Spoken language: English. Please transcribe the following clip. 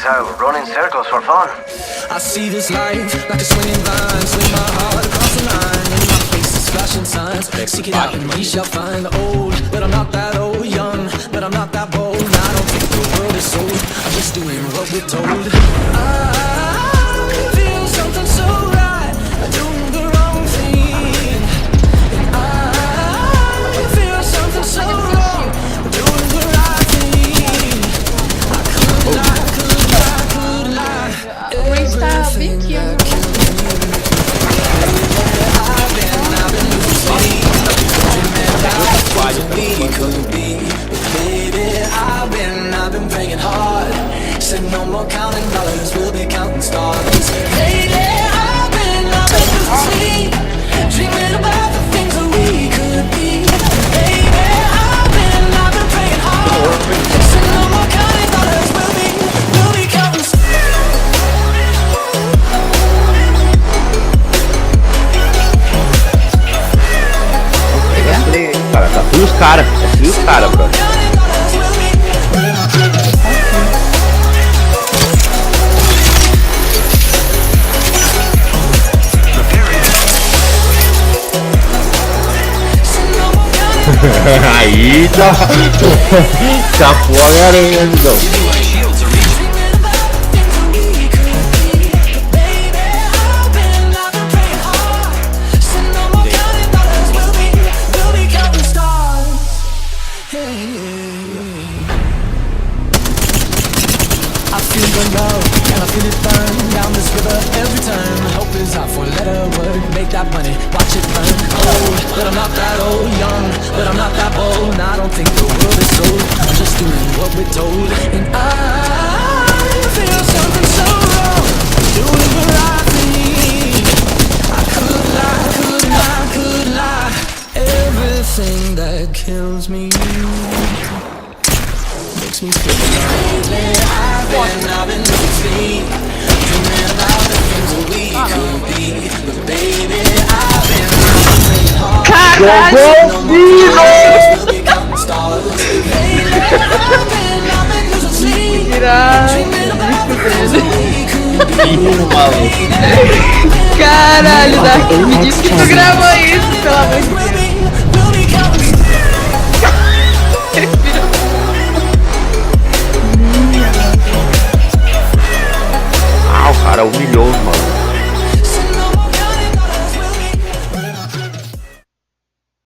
out running circles for fun. I see this life like a swinging vine, swing my heart across the line. In my face is flashing signs. Seek it out and we shall find. Old, but I'm not that old. Young, but I'm not that bold. I don't think the world is sold. I'm just doing what we're told. I feel something so right. I do the wrong thing. And I feel something so wrong. Doing the right thing. I could lie, could lie, could lie. Everything that killed me. I've been losing sleep. Dreaming about the things that we could be. But baby, I've been praying hard. Said no more counting dollars, we'll be counting stars. Lately, I've been losing sleep. Dreaming about the things that we could be. Baby, I've been praying hard. Said no more counting dollars, we'll be counting stars. Cara, tá frio os caras, brother. Aí tá fora a aranha, amigão. I feel the love, and I feel it burn down this river every turn. Hope is our four-letter word, make that money, watch it burn. Old, but I'm not that old. Young, but I'm not that bold. I don't think the world is sold. I'm just doing what we're told. And I feel something so wrong. Doing the right thing. I could lie, could lie, could lie. Everything that kills me makes me feel lately. I've been losing sleep, dreaming about the things that we could be. But baby, I've been praying hard. Jogou We'll be counting stars. Lately, I've been losing sleep, dreaming about the things that we could be. Caralho, Dark, me disse que tu gravou isso, pelo amor de Deus.